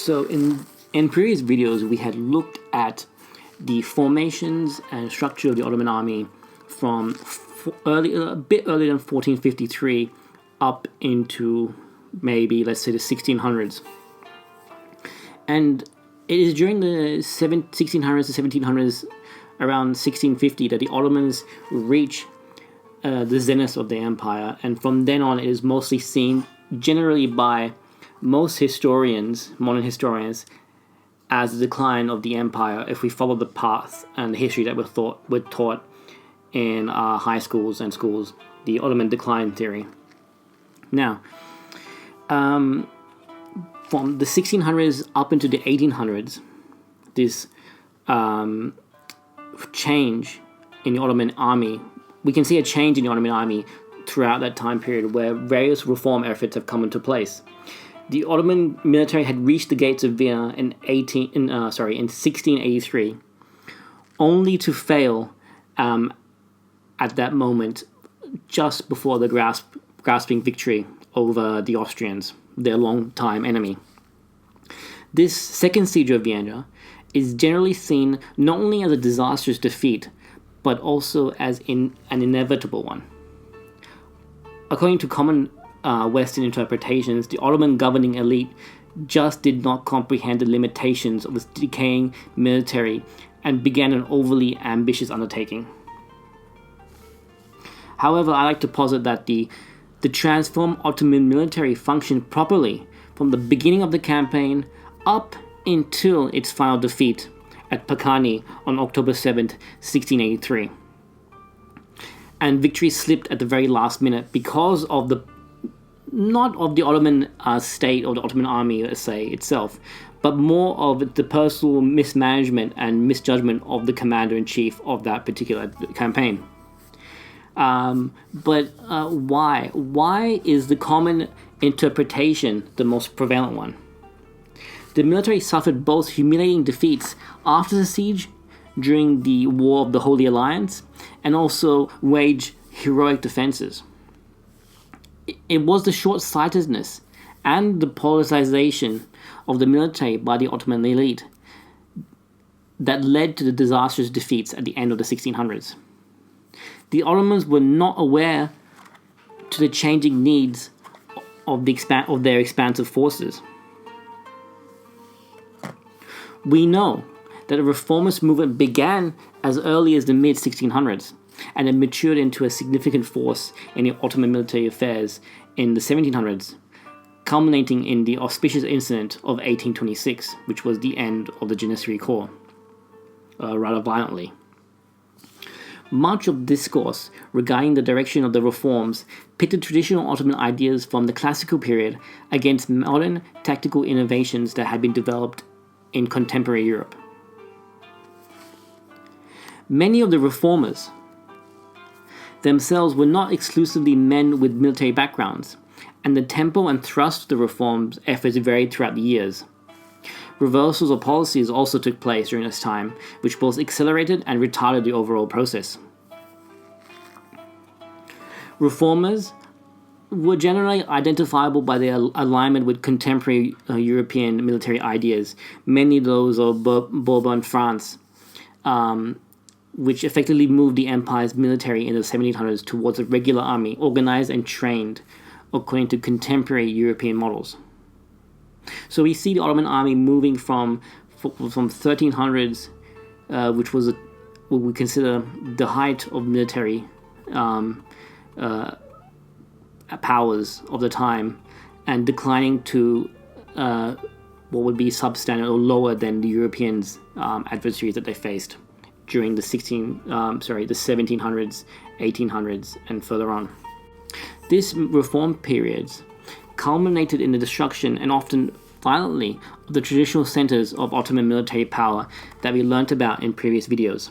So in previous videos, we had looked at the formations and structure of the Ottoman army from a bit earlier than 1453 up into maybe, let's say, the 1600s. And it is during the 1600s to 1700s, around 1650, that the Ottomans reach the zenith of the empire, and from then on it is mostly seen generally by most historians, modern historians, as the decline of the empire if we follow the path and the history that we're taught in high schools and schools, the Ottoman decline theory. Now, from the 1600s up into the 1800s, this change in the Ottoman army, we can see a change in the Ottoman army throughout that time period where various reform efforts have come into place. The Ottoman military had reached the gates of Vienna in 1683, only to fail at that moment, just before the grasping victory over the Austrians, their long-time enemy. This second siege of Vienna is generally seen not only as a disastrous defeat, but also as an inevitable one. According to common Western interpretations, the Ottoman governing elite just did not comprehend the limitations of this decaying military and began an overly ambitious undertaking. However, I like to posit that the transformed Ottoman military functioned properly from the beginning of the campaign up until its final defeat at Pakani on October 7th, 1683. And victory slipped at the very last minute because of not of the Ottoman state or the Ottoman army, let's say, itself, but more of the personal mismanagement and misjudgment of the commander-in-chief of that particular campaign. But why? Why is the common interpretation the most prevalent one? The military suffered both humiliating defeats after the siege during the War of the Holy Alliance and also waged heroic defenses. It was the short-sightedness and the politicization of the military by the Ottoman elite that led to the disastrous defeats at the end of the 1600s. The Ottomans were not aware to the changing needs of their expansive forces. We know that the reformist movement began as early as the mid-1600s and it matured into a significant force in the Ottoman military affairs in the 1700s, culminating in the auspicious incident of 1826, which was the end of the Janissary Corps, rather violently. Much of discourse regarding the direction of the reforms pitted traditional Ottoman ideas from the classical period against modern tactical innovations that had been developed in contemporary Europe. Many of the reformers themselves were not exclusively men with military backgrounds, and the tempo and thrust of the reforms efforts varied throughout the years. Reversals of policies also took place during this time, which both accelerated and retarded the overall process. Reformers were generally identifiable by their alignment with contemporary European military ideas, many of those of Bourbon France, which effectively moved the empire's military in the 1700s towards a regular army, organized and trained according to contemporary European models. So we see the Ottoman army moving from 1300s, which was what we consider the height of military powers of the time, and declining to what would be substandard or lower than the Europeans' adversaries that they faced during the 1700s, 1800s, and further on. This reform periods culminated in the destruction, and often violently, of the traditional centers of Ottoman military power that we learnt about in previous videos.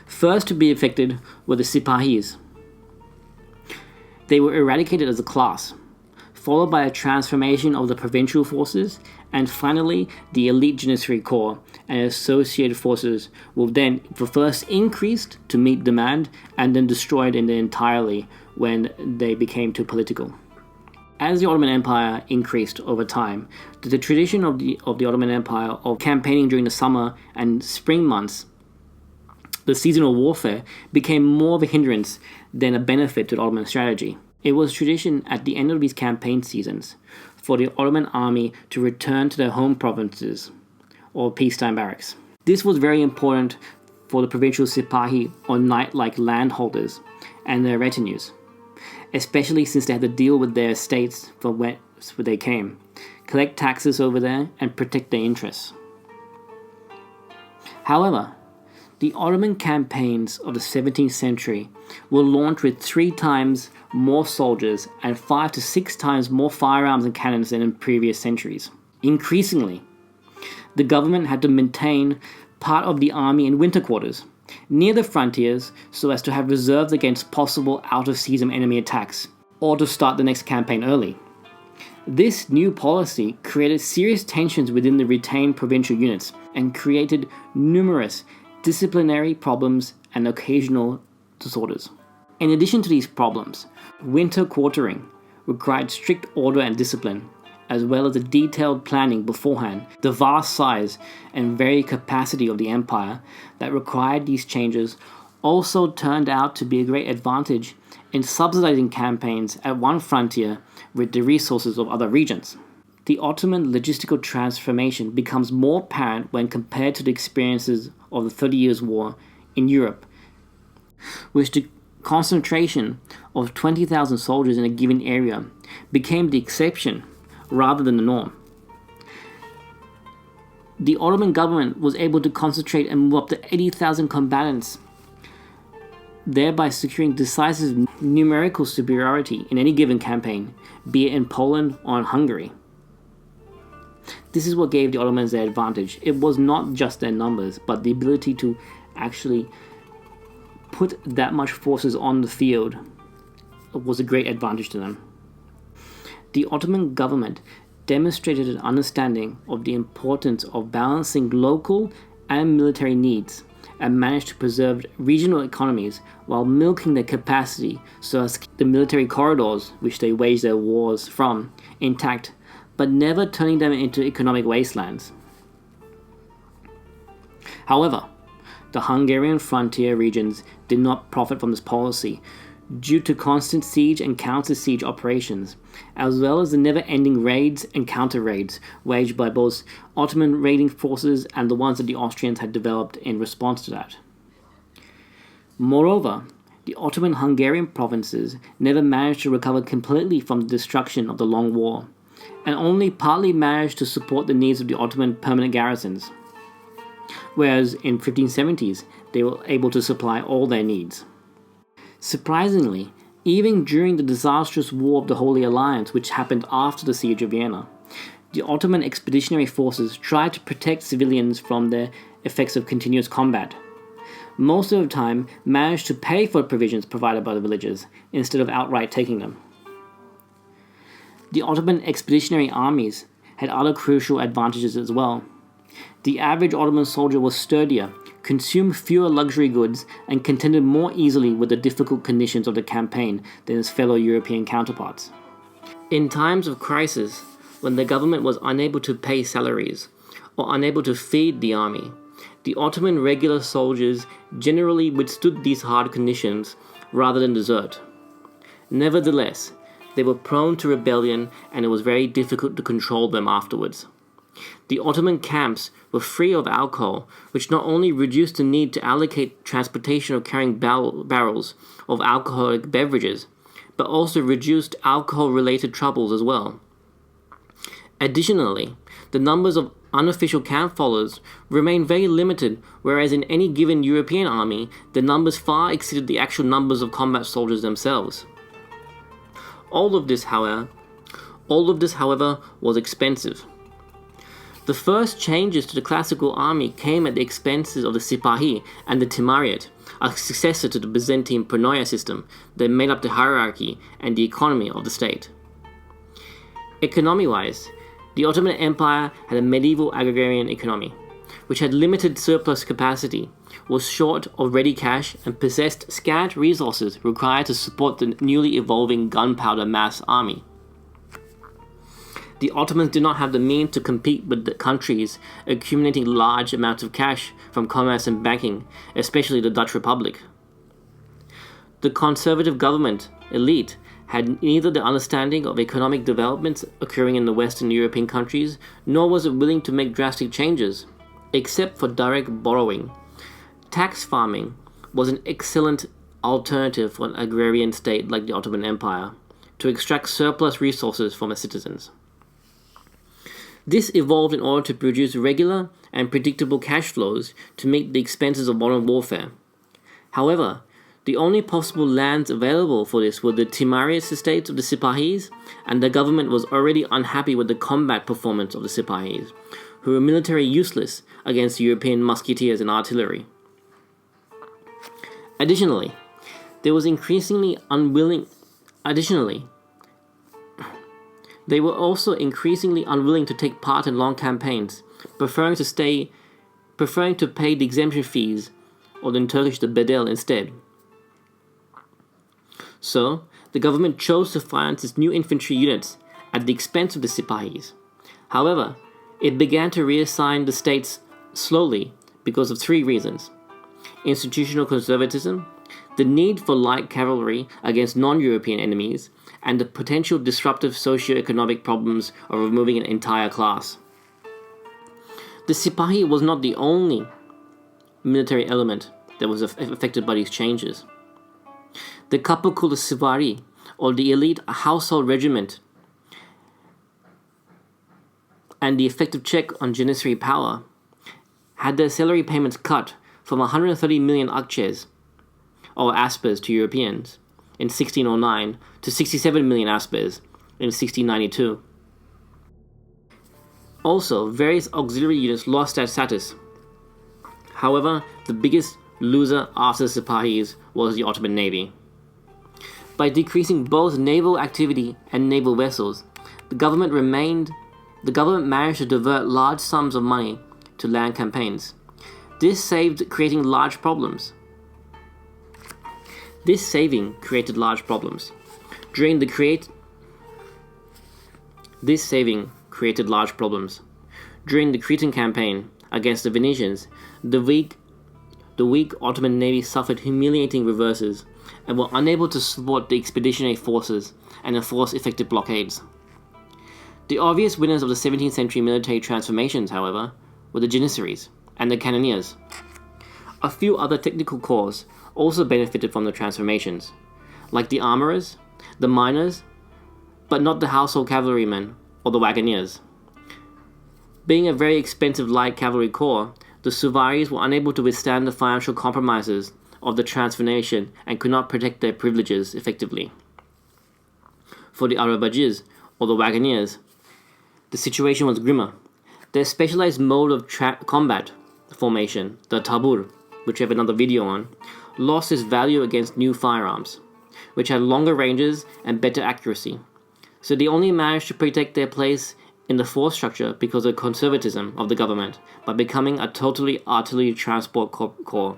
First to be affected were the Sipahis. They were eradicated as a class, followed by a transformation of the provincial forces, and finally the elite Janissary Corps and associated forces were first increased to meet demand and then destroyed entirely when they became too political. As the Ottoman Empire increased over time, the tradition of the Ottoman Empire of campaigning during the summer and spring months, the seasonal warfare, became more of a hindrance than a benefit to the Ottoman strategy. It was tradition at the end of these campaign seasons for the Ottoman army to return to their home provinces or peacetime barracks. This was very important for the provincial sipahi or knight-like landholders and their retinues, especially since they had to deal with their estates from where they came, collect taxes over there, and protect their interests. However, the Ottoman campaigns of the 17th century were launched with 3 times more soldiers and 5 to 6 times more firearms and cannons than in previous centuries. Increasingly, the government had to maintain part of the army in winter quarters near the frontiers so as to have reserves against possible out-of-season enemy attacks or to start the next campaign early. This new policy created serious tensions within the retained provincial units and created numerous disciplinary problems and occasional disorders. In addition to these problems, winter quartering required strict order and discipline, as well as a detailed planning beforehand. The vast size and varied capacity of the empire that required these changes also turned out to be a great advantage in subsidizing campaigns at one frontier with the resources of other regions. The Ottoman logistical transformation becomes more apparent when compared to the experiences of the 30 Years' War in Europe, which the concentration of 20,000 soldiers in a given area became the exception rather than the norm. The Ottoman government was able to concentrate and move up to 80,000 combatants, thereby securing decisive numerical superiority in any given campaign, be it in Poland or in Hungary. This is what gave the Ottomans their advantage. It was not just their numbers, but the ability to actually put that much forces on the field was a great advantage to them. The Ottoman government demonstrated an understanding of the importance of balancing local and military needs and managed to preserve regional economies while milking their capacity so as to keep the military corridors, which they waged their wars from, intact, but never turning them into economic wastelands. However, the Hungarian frontier regions did not profit from this policy due to constant siege and counter-siege operations, as well as the never-ending raids and counter-raids waged by both Ottoman raiding forces and the ones that the Austrians had developed in response to that. Moreover, the Ottoman-Hungarian provinces never managed to recover completely from the destruction of the Long War, and only partly managed to support the needs of the Ottoman permanent garrisons, whereas in 1570s they were able to supply all their needs. Surprisingly, even during the disastrous War of the Holy Alliance, which happened after the Siege of Vienna, the Ottoman expeditionary forces tried to protect civilians from the effects of continuous combat. Most of the time managed to pay for provisions provided by the villagers instead of outright taking them. The Ottoman expeditionary armies had other crucial advantages as well. The average Ottoman soldier was sturdier, consumed fewer luxury goods, and contended more easily with the difficult conditions of the campaign than his fellow European counterparts. In times of crisis, when the government was unable to pay salaries or unable to feed the army, the Ottoman regular soldiers generally withstood these hard conditions rather than desert. Nevertheless, they were prone to rebellion, and it was very difficult to control them afterwards. The Ottoman camps were free of alcohol, which not only reduced the need to allocate transportation or carrying barrels of alcoholic beverages, but also reduced alcohol-related troubles as well. Additionally, the numbers of unofficial camp followers remained very limited, whereas in any given European army, the numbers far exceeded the actual numbers of combat soldiers themselves. All of this, however, was expensive. The first changes to the classical army came at the expenses of the Sipahi and the Timariyat, a successor to the Byzantine Pronoia system that made up the hierarchy and the economy of the state. Economy-wise, the Ottoman Empire had a medieval agrarian economy, which had limited surplus capacity, was short of ready cash, and possessed scant resources required to support the newly evolving gunpowder mass army. The Ottomans did not have the means to compete with the countries accumulating large amounts of cash from commerce and banking, especially the Dutch Republic. The conservative government elite had neither the understanding of economic developments occurring in the Western European countries, nor was it willing to make drastic changes, except for direct borrowing. Tax farming was an excellent alternative for an agrarian state like the Ottoman Empire, to extract surplus resources from its citizens. This evolved in order to produce regular and predictable cash flows to meet the expenses of modern warfare. However, the only possible lands available for this were the timarious estates of the Sipahis, and the government was already unhappy with the combat performance of the Sipahis, who were militarily useless against European musketeers and artillery. Additionally, they were also increasingly unwilling to take part in long campaigns, preferring to pay the exemption fees, or in Turkish the bedel, instead. So, the government chose to finance its new infantry units at the expense of the Sipahis. However, it began to reassign the states slowly because of three reasons: institutional conservatism, the need for light cavalry against non-European enemies, and the potential disruptive socio-economic problems of removing an entire class. The Sipahi was not the only military element that was affected by these changes. The Kapıkulu Süvari, or the elite household regiment, and the effective check on janissary power, had their salary payments cut from 130 million akçes, or aspers to Europeans, in 1609 to 67 million aspers in 1692. Also, various auxiliary units lost their status. However, the biggest loser after the Sipahis was the Ottoman Navy. By decreasing both naval activity and naval vessels, the government managed to divert large sums of money to land campaigns. This saving created large problems. During the Cretan campaign against the Venetians, the weak Ottoman Navy suffered humiliating reverses and were unable to support the expeditionary forces and enforce effective blockades. The obvious winners of the 17th century military transformations, however, were the Janissaries and the Cannoneers. A few other technical corps also benefited from the transformations, like the armorers, the miners, but not the household cavalrymen or the wagoners. Being a very expensive light cavalry corps, the Suvaris were unable to withstand the financial compromises of the transformation and could not protect their privileges effectively. For the Arabajiz, or the wagoners, the situation was grimmer. Their specialized mode of combat formation, the tabur, which we have another video on, lost its value against new firearms, which had longer ranges and better accuracy. So they only managed to protect their place in the force structure because of the conservatism of the government by becoming a totally artillery transport corps.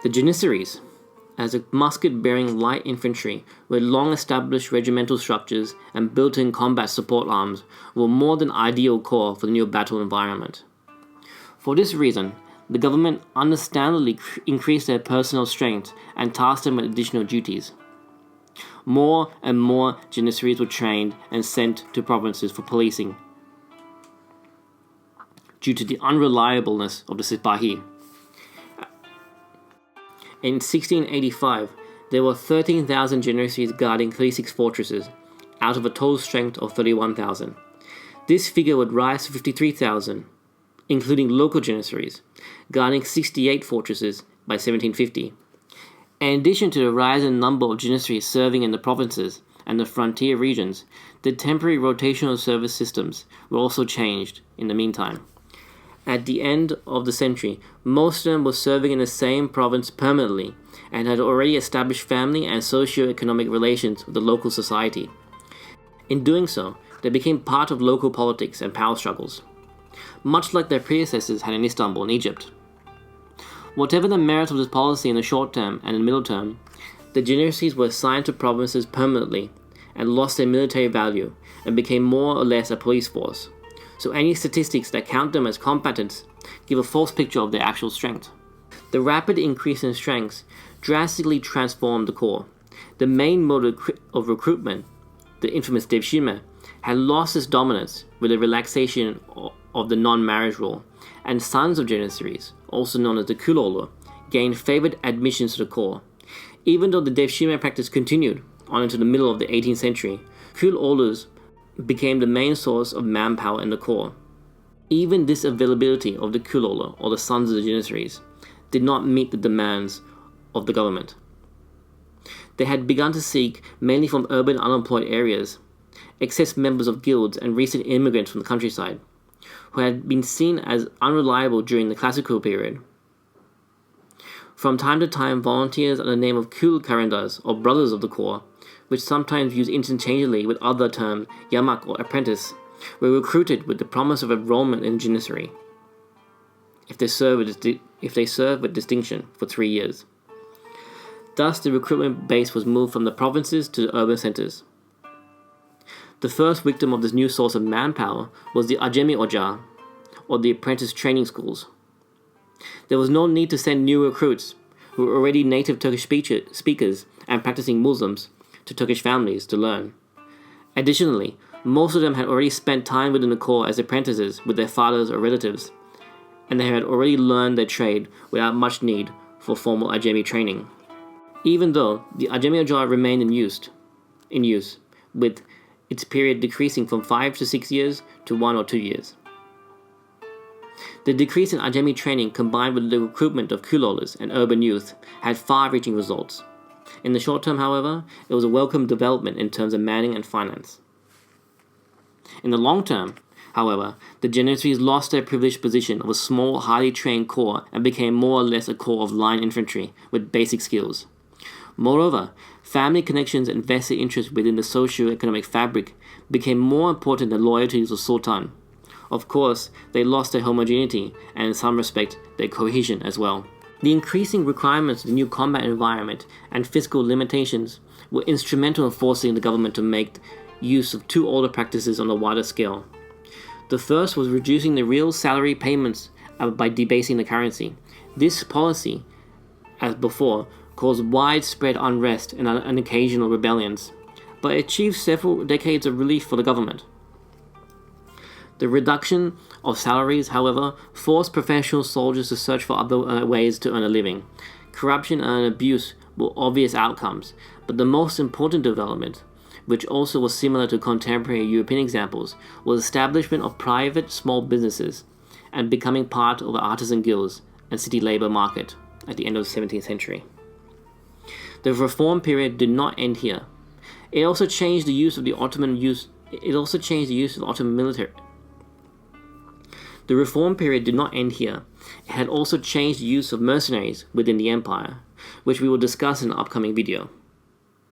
The Janissaries, as a musket-bearing light infantry with long-established regimental structures and built-in combat support arms, were more than ideal corps for the new battle environment. For this reason, the government understandably increased their personnel strength and tasked them with additional duties. More and more Janissaries were trained and sent to provinces for policing due to the unreliableness of the Sipahi. In 1685, there were 13,000 Janissaries guarding 36 fortresses, out of a total strength of 31,000. This figure would rise to 53,000, including local Janissaries, guarding 68 fortresses by 1750. In addition to the rise in number of Janissaries serving in the provinces and the frontier regions, the temporary rotational service systems were also changed in the meantime. At the end of the century, most of them were serving in the same province permanently and had already established family and socio-economic relations with the local society. In doing so, they became part of local politics and power struggles, much like their predecessors had in Istanbul and Egypt. Whatever the merit of this policy in the short term and in the middle term, the Janissaries were assigned to provinces permanently and lost their military value and became more or less a police force. So any statistics that count them as combatants give a false picture of their actual strength. The rapid increase in strength drastically transformed the corps. The main mode of recruitment, the infamous devshirme, had lost its dominance with the relaxation of the non-marriage rule, and sons of janissaries, also known as the kulolu, gained favored admissions to the corps. Even though the devshirme practice continued on into the middle of the 18th century, kulolus became the main source of manpower in the corps. Even this availability of the kulolu, or the sons of the janissaries, did not meet the demands of the government. They had begun to seek, mainly from urban unemployed areas, excess members of guilds and recent immigrants from the countryside, who had been seen as unreliable during the classical period. From time to time, volunteers under the name of kul karandas, or brothers of the corps, which sometimes used interchangeably with other terms, yamak or apprentice, were recruited with the promise of enrollment in janissary if they served with distinction for 3 years. Thus, the recruitment base was moved from the provinces to the urban centers. The first victim of this new source of manpower was the Ajami Ojar, or the apprentice training schools. There was no need to send new recruits, who were already native Turkish speakers and practicing Muslims, to Turkish families to learn. Additionally, most of them had already spent time within the corps as apprentices with their fathers or relatives, and they had already learned their trade without much need for formal Ajami training. Even though the Ajami Ojar remained in use, with its period decreasing from 5 to 6 years to 1 or 2 years. The decrease in Ajami training combined with the recruitment of kulolus and urban youth had far-reaching results. In the short term, however, it was a welcome development in terms of manning and finance. In the long term, however, the janissaries lost their privileged position of a small, highly trained corps and became more or less a corps of line infantry with basic skills. Moreover, family connections and vested interests within the socio-economic fabric became more important than loyalty to the Sultan. Of course, they lost their homogeneity and in some respect their cohesion as well. The increasing requirements of the new combat environment and fiscal limitations were instrumental in forcing the government to make use of two older practices on a wider scale. The first was reducing the real salary payments by debasing the currency. This policy, as before, caused widespread unrest and occasional rebellions, but it achieved several decades of relief for the government. The reduction of salaries, however, forced professional soldiers to search for other ways to earn a living. Corruption and abuse were obvious outcomes, but the most important development, which also was similar to contemporary European examples, was establishment of private small businesses and becoming part of the artisan guilds and city labor market at the end of the 17th century. The reform period did not end here. It also changed the use of the Ottoman military. The reform period did not end here. It had also changed the use of mercenaries within the empire, which we will discuss in an upcoming video.